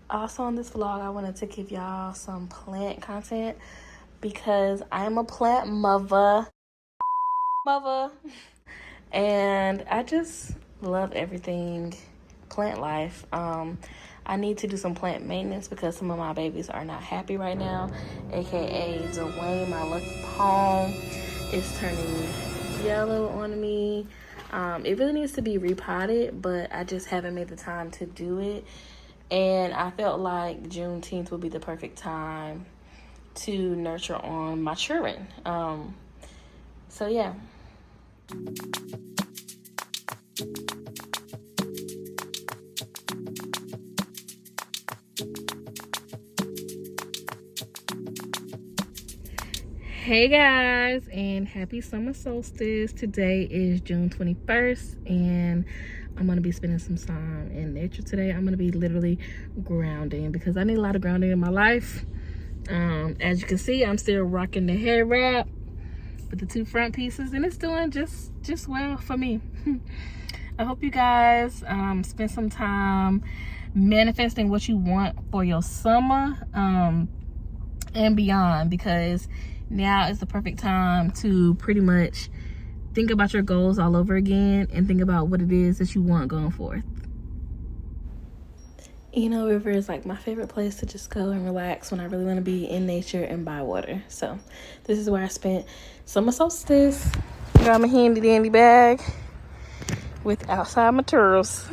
Also on this vlog, I wanted to give y'all some plant content because I'm a plant mother. And I just love everything plant life. I need to do some plant maintenance because some of my babies are not happy right now, aka Dwayne, my lucky palm, is turning yellow on me. It really needs to be repotted, but I just haven't made the time to do it. And I felt like Juneteenth would be the perfect time to nurture on my children. So yeah. Hey guys, and happy summer solstice. Today is June 21st, and I'm gonna be spending some time in nature today. I'm gonna be literally grounding because I need a lot of grounding in my life. As you can see, I'm still rocking the hair wrap with the two front pieces, and it's doing just well for me. I hope you guys spend some time manifesting what you want for your summer and beyond, because now is the perfect time to pretty much think about your goals all over again and think about what it is that you want going forth. You know, river is like my favorite place to just go and relax when I really want to be in nature and by water. So this is where I spent summer solstice. Got my handy dandy bag with outside materials.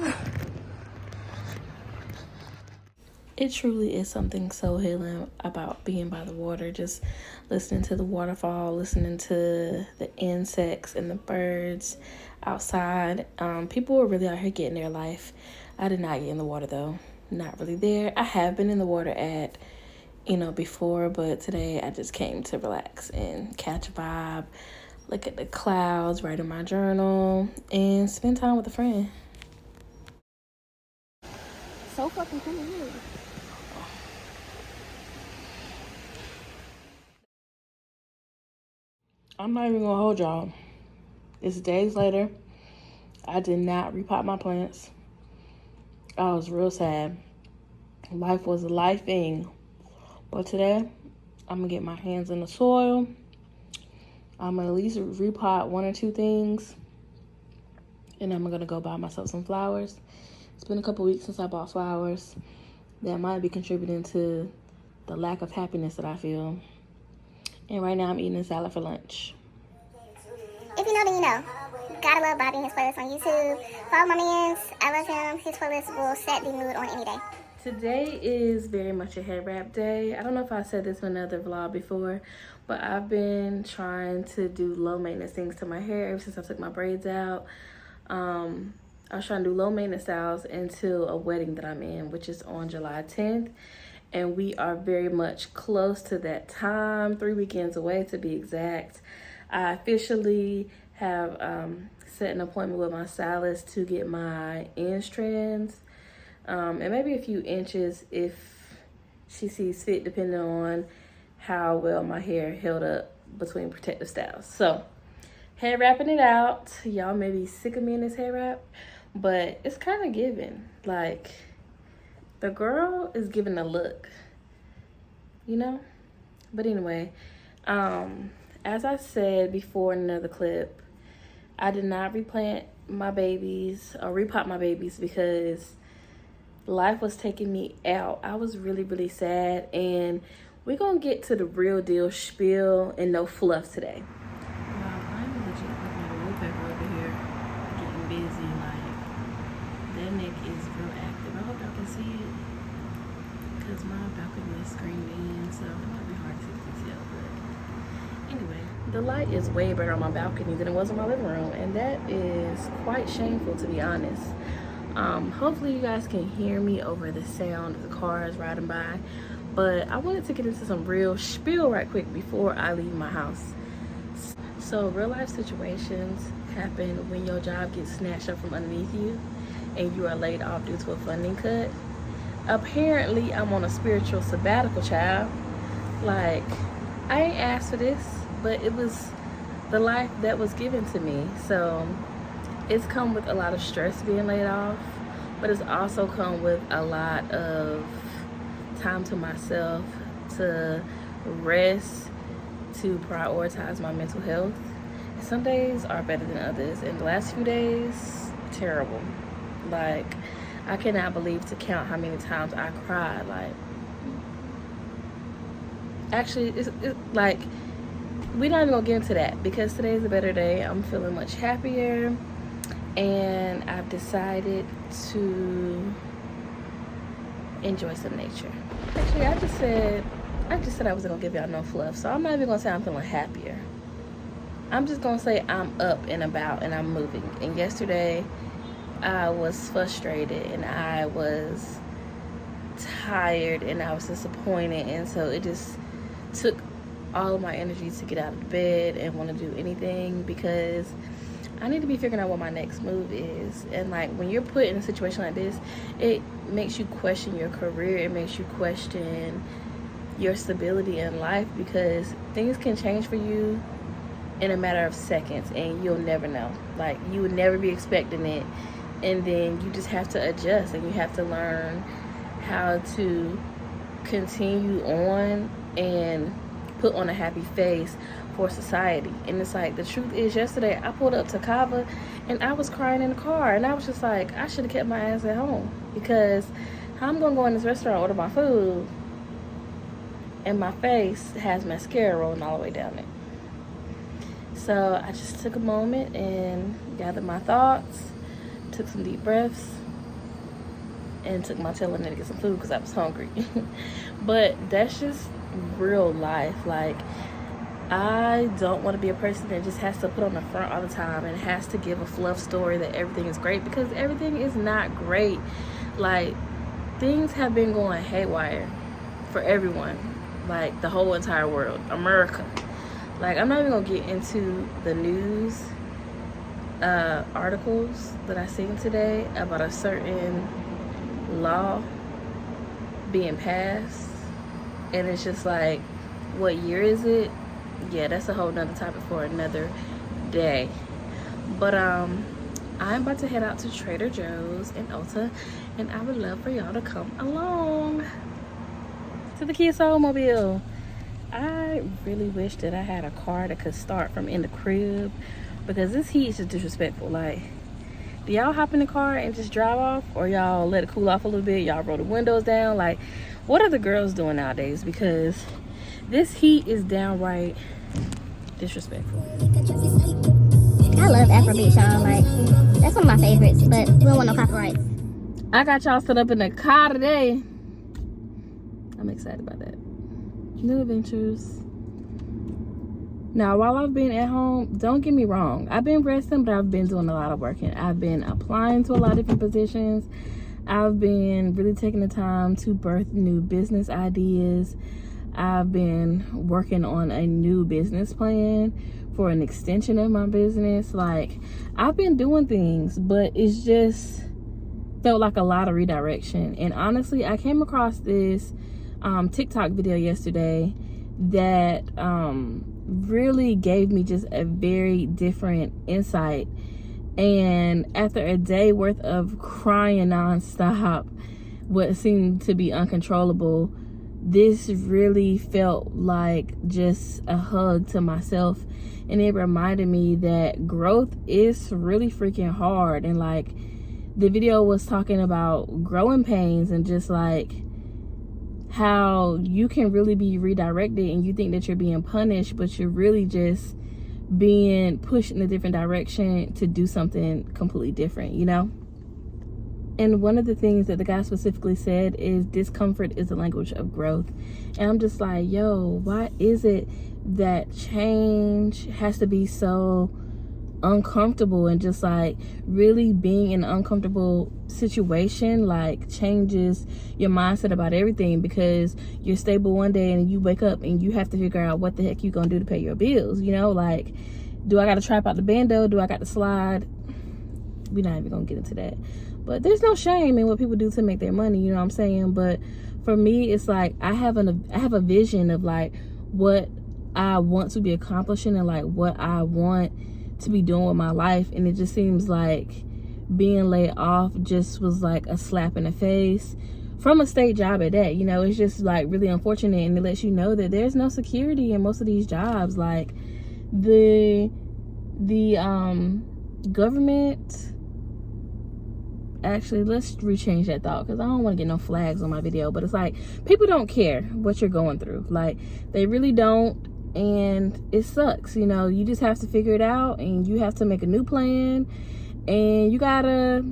It truly is something so healing about being by the water, just listening to the waterfall, listening to the insects and the birds outside. People are really out here getting their life. I did not get in the water though, not really there. I have been in the water before, but today I just came to relax and catch a vibe, look at the clouds, write in my journal, and spend time with a friend. So fucking cool. I'm not even gonna hold y'all. It's days later. I did not repot my plants. I was real sad. Life was a life thing. But today, I'm gonna get my hands in the soil. I'm gonna at least repot one or two things. And I'm gonna go buy myself some flowers. It's been a couple weeks since I bought flowers. That might be contributing to the lack of happiness that I feel. And right now I'm eating a salad for lunch. If you know, then you know. Gotta love Bobby and his playlist on YouTube. Follow my mans. I love him. His playlist will set the mood on any day. Today is very much a hair wrap day. I don't know if I said this in another vlog before, but I've been trying to do low maintenance things to my hair ever since I took my braids out. I was trying to do low maintenance styles until a wedding that I'm in, which is on July 10th. And we are very much close to that time, 3 weekends away to be exact. I officially have set an appointment with my stylist to get my ends trimmed, and maybe a few inches if she sees fit, depending on how well my hair held up between protective styles. So, hair wrapping it out. Y'all may be sick of me in this hair wrap, but it's kind of giving. Like, the girl is giving a look, you know? But anyway, as I said before in another clip, I did not replant my babies or repot my babies because life was taking me out. I was really, really sad, and we're gonna get to the real deal spiel and no fluff today. Wow, I'm legit looking at a wallpaper over here, getting busy. Like, that neck is real active. I hope y'all can see it because my balcony is screened in, so it might be hard to detail. But anyway, the light is way better on my balcony than it was in my living room, and that is quite shameful, to be honest. Hopefully you guys can hear me over the sound of the cars riding by, but I wanted to get into some real spiel right quick before I leave my house. So real life situations happen when your job gets snatched up from underneath you and you are laid off due to a funding cut. Apparently I'm on a spiritual sabbatical, child. Like, I ain't asked for this, but it was the life that was given to me. So it's come with a lot of stress being laid off, but it's also come with a lot of time to myself, to rest, to prioritize my mental health. And some days are better than others. And the last few days, terrible. Like, I cannot believe to count how many times I cried. Like, actually, it's like, we're not even gonna get into that because today's a better day. I'm feeling much happier, and I've decided to enjoy some nature. Actually, I just said I wasn't gonna give y'all no fluff, so I'm not even gonna say I'm feeling happier. I'm just gonna say I'm up and about and I'm moving. And yesterday I was frustrated and I was tired and I was disappointed, and so it just took all of my energy to get out of bed and want to do anything, because I need to be figuring out what my next move is. And like, when you're put in a situation like this, it makes you question your career. It makes you question your stability in life, because things can change for you in a matter of seconds and you'll never know. Like, you would never be expecting it, and then you just have to adjust and you have to learn how to continue on and put on a happy face for society. And it's like, the truth is, yesterday I pulled up to Kava and I was crying in the car, and I was just like, I should have kept my ass at home, because how I'm gonna go in this restaurant, order my food, and my face has mascara rolling all the way down it. So I just took a moment and gathered my thoughts, took some deep breaths, and took my tail in there to get some food because I was hungry. But that's just real life. Like, I don't want to be a person that just has to put on the front all the time and has to give a fluff story that everything is great, because everything is not great. Like, things have been going haywire for everyone, like the whole entire world, America. Like, I'm not even gonna get into the news articles that I seen today about a certain law being passed, and it's just like, what year is it? Yeah, that's a whole nother topic for another day. But I'm about to head out to Trader Joe's and Ulta, and I would love for y'all to come along to the Kia Soulmobile. I really wish that I had a car that could start from in the crib, because this heat is just disrespectful. Like, do y'all hop in the car and just drive off, or y'all let it cool off a little bit? Y'all roll the windows down? Like, what are the girls doing nowadays? Because this heat is downright disrespectful. I love Afrobeat, y'all. Like, that's one of my favorites, but we don't want no copyright. I got y'all set up in the car today. I'm excited about that. New adventures. Now, while I've been at home, don't get me wrong, I've been resting, but I've been doing a lot of work, and I've been applying to a lot of different positions. I've been really taking the time to birth new business ideas. I've been working on a new business plan for an extension of my business. Like, I've been doing things, but it's just felt like a lot of redirection. And honestly, I came across this TikTok video yesterday that really gave me just a very different insight. And after a day worth of crying nonstop, what seemed to be uncontrollable, this really felt like just a hug to myself. And it reminded me that growth is really freaking hard. And like, the video was talking about growing pains and just like how you can really be redirected and you think that you're being punished, but you're really just being pushed in a different direction to do something completely different, you know? And one of the things that the guy specifically said is discomfort is the language of growth. And I'm just like, yo, why is it that change has to be so uncomfortable? And just like, really being in an uncomfortable situation like changes your mindset about everything, because you're stable one day and you wake up and you have to figure out what the heck you're gonna do to pay your bills, you know? Like, do I gotta trap out the bando? Do I got to slide? We're not even gonna get into that. But there's no shame in what people do to make their money, you know what I'm saying? But for me, it's like, I have a vision of like what I want to be accomplishing and like what I want to be doing with my life. And it just seems like being laid off just was like a slap in the face from a state job at that. You know, it's just like really unfortunate, and it lets you know that there's no security in most of these jobs. Like the government, actually, let's rechange that thought, because I don't want to get no flags on my video, but it's like people don't care what you're going through. Like, they really don't, and it sucks. You know, you just have to figure it out, and you have to make a new plan, and you gotta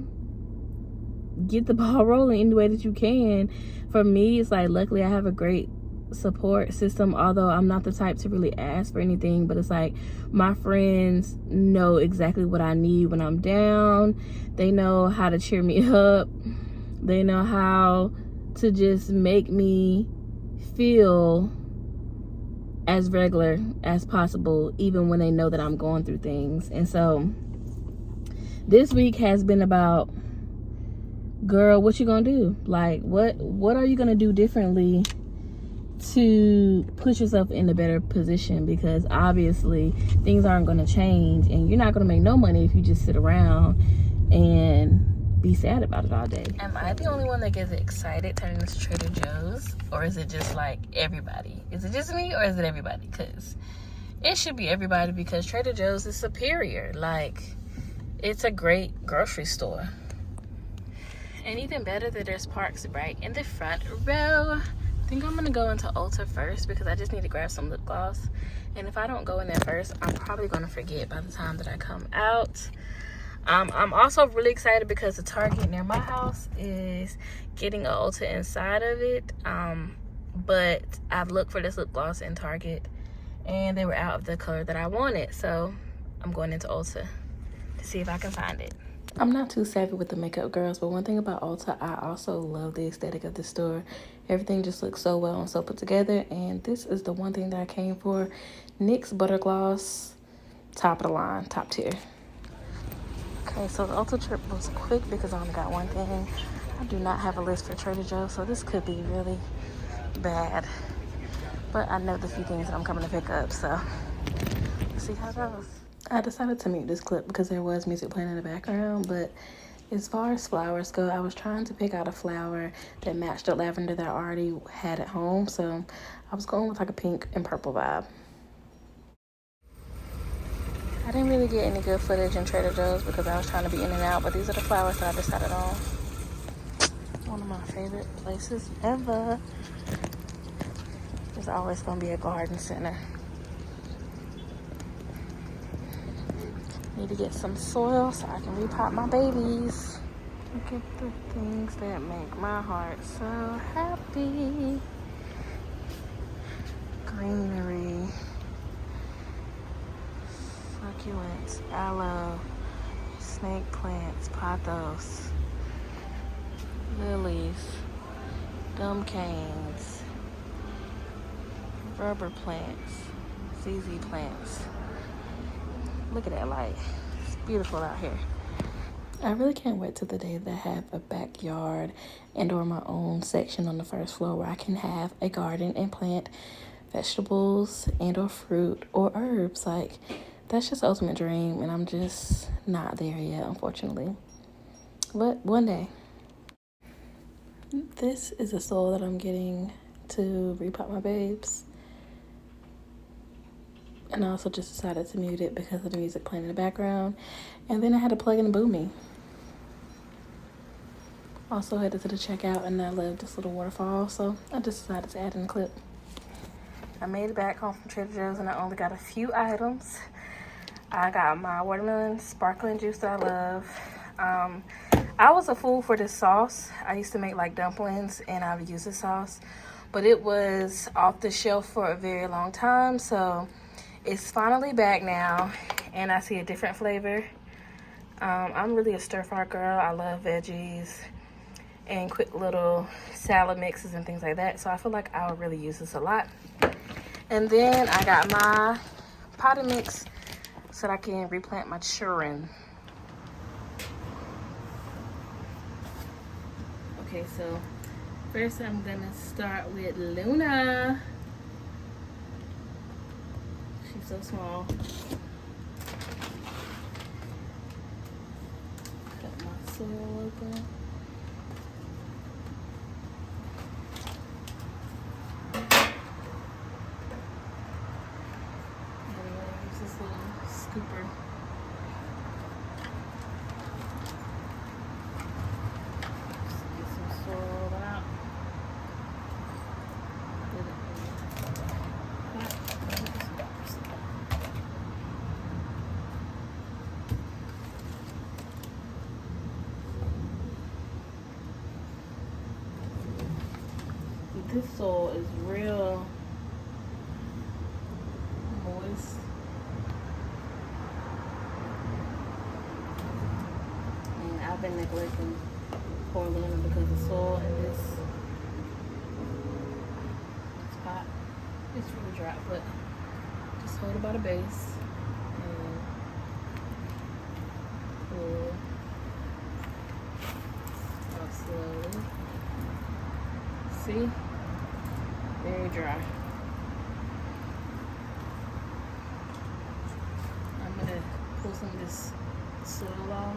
get the ball rolling any way that you can. For me, it's like, luckily I have a great support system, although I'm not the type to really ask for anything, but it's like my friends know exactly what I need when I'm down. They know how to cheer me up. They know how to just make me feel as regular as possible, even when they know that I'm going through things. And so this week has been about, girl, what you gonna do? Like, what are you gonna do differently to put yourself in a better position? Because obviously things aren't going to change, and you're not going to make no money if you just sit around and be sad about it all day. Am I the only one that gets excited turning to Trader Joe's, or is it just like everybody? Is it just me, or is it everybody? Because it should be everybody, because Trader Joe's is superior. Like, it's a great grocery store. And even better that there's parks right in the front row. I think I'm gonna go into Ulta first, because I just need to grab some lip gloss, and if I don't go in there first, I'm probably gonna forget by the time that I come out. I'm also really excited because the Target near my house is getting an Ulta inside of it, but I've looked for this lip gloss in Target and they were out of the color that I wanted, so I'm going into Ulta to see if I can find it. I'm not too savvy with the makeup, girls, but one thing about Ulta, I also love the aesthetic of the store. Everything just looks so well and so put together, and this is the one thing that I came for. NYX Butter Gloss, top of the line, top tier. Okay, so the Ulta trip was quick because I only got one thing. I do not have a list for Trader Joe's, so this could be really bad. But I know the few things that I'm coming to pick up, so let's see how it goes. I decided to mute this clip because there was music playing in the background, but as far as flowers go, I was trying to pick out a flower that matched the lavender that I already had at home, so I was going with like a pink and purple vibe. I didn't really get any good footage in Trader Joe's because I was trying to be in and out, but these are the flowers that I decided on. One of my favorite places ever. There's always going to be a garden center. Need to get some soil so I can repot my babies. Look at the things that make my heart so happy. Greenery, succulents, aloe, snake plants, pothos, lilies, gum canes, rubber plants, ZZ plants. Look at that light. It's beautiful out here. I really can't wait till the day that I have a backyard and or my own section on the first floor where I can have a garden and plant vegetables and or fruit or herbs. Like, that's just the ultimate dream, and I'm just not there yet, unfortunately. But one day. This is the soil that I'm getting to repot my babes. And I also just decided to mute it because of the music playing in the background. And then I had to plug in the Boomy. Also headed to the checkout, and I love this little waterfall, so I just decided to add in a clip. I made it back home from Trader Joe's, and I only got a few items. I got my watermelon sparkling juice that I love. I was a fool for this sauce. I used to make like dumplings, and I would use this sauce. But it was off the shelf for a very long time, so it's finally back now, and I see a different flavor. I'm really a stir-fry girl. I love veggies and quick little salad mixes and things like that, so I feel like I would really use this a lot. And then I got my potted mix so that I can replant my children. Okay, so first I'm gonna start with Luna. She's so small. Cut my soil open. This soil is real moist. And I've been neglecting pouring lemon because the soil in this pot is really dry. But just hold it by the base and pour out slowly. See? Very dry. I'm gonna pull some of this soil off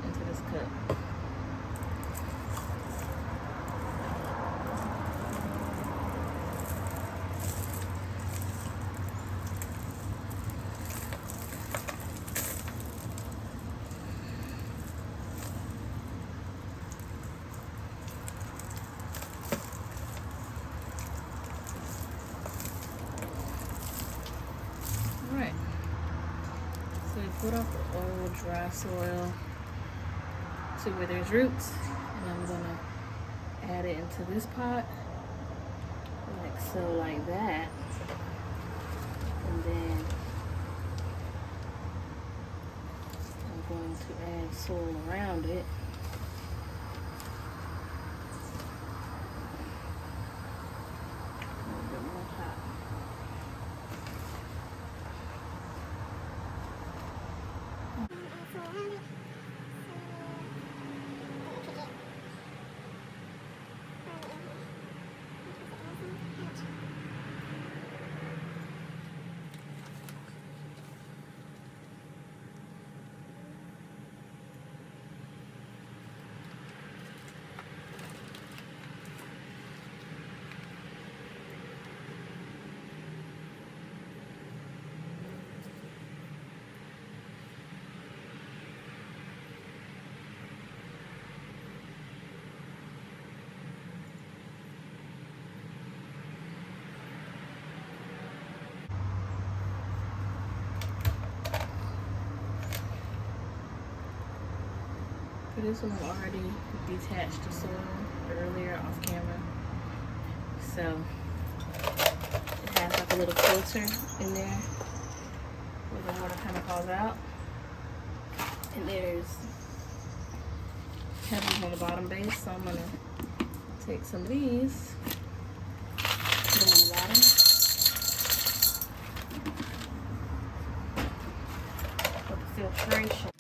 into this cup. Alright, so we put off the old dry soil to where there's roots, and I'm gonna add it into this pot, like so, like that, and then I'm going to add soil around it. For this one, I've already detached the soil earlier off camera. So it has like a little filter in there where the water kind of falls out. And there's pebbles on the bottom base. So I'm gonna take some of these, put them on the bottom. For the filtration.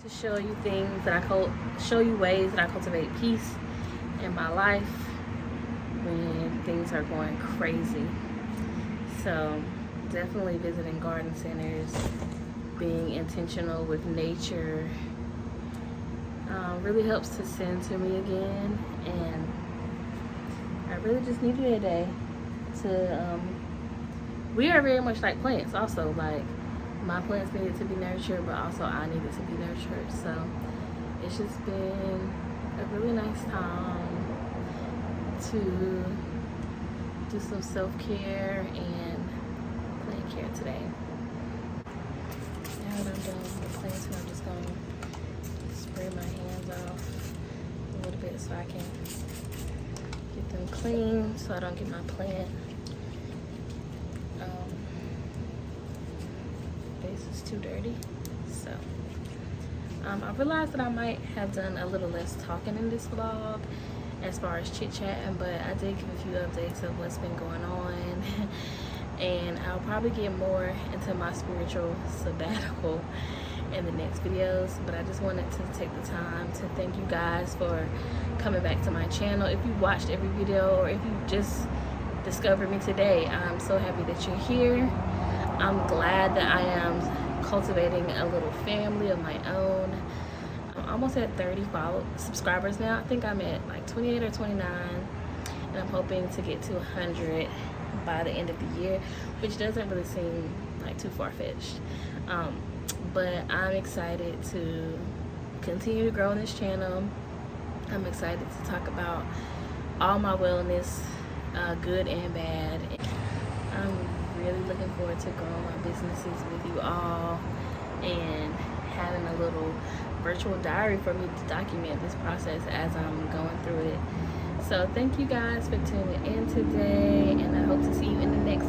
To show you things that show you ways that I cultivate peace in my life when things are going crazy. So definitely visiting garden centers, being intentional with nature Really helps to center me again, and I really just needed a day to we are very much like plants also. Like, my plants needed to be nurtured, but also I needed to be nurtured. So it's just been a really nice time to do some self-care and plant care today. Now that I'm done with the planting, I'm just going to spray my hands off a little bit so I can get them clean, so I don't get my plant face is too dirty. So I realized that I might have done a little less talking in this vlog as far as chit-chatting, but I did give a few updates of what's been going on. And I'll probably get more into my spiritual sabbatical in the next videos, but I just wanted to take the time to thank you guys for coming back to my channel. If you watched every video, or if you just discovered me today, I'm so happy that you're here. I'm glad that I am cultivating a little family of my own. I'm almost at 30 subscribers now. I think I'm at like 28 or 29, and I'm hoping to get to 100 by the end of the year, which doesn't really seem like too far-fetched. But I'm excited to continue to grow on this channel. I'm excited to talk about all my wellness, good and bad. I'm really looking forward to growing my businesses with you all and having a little virtual diary for me to document this process as I'm going through it. So thank you guys for tuning in today, and I hope to see you in the next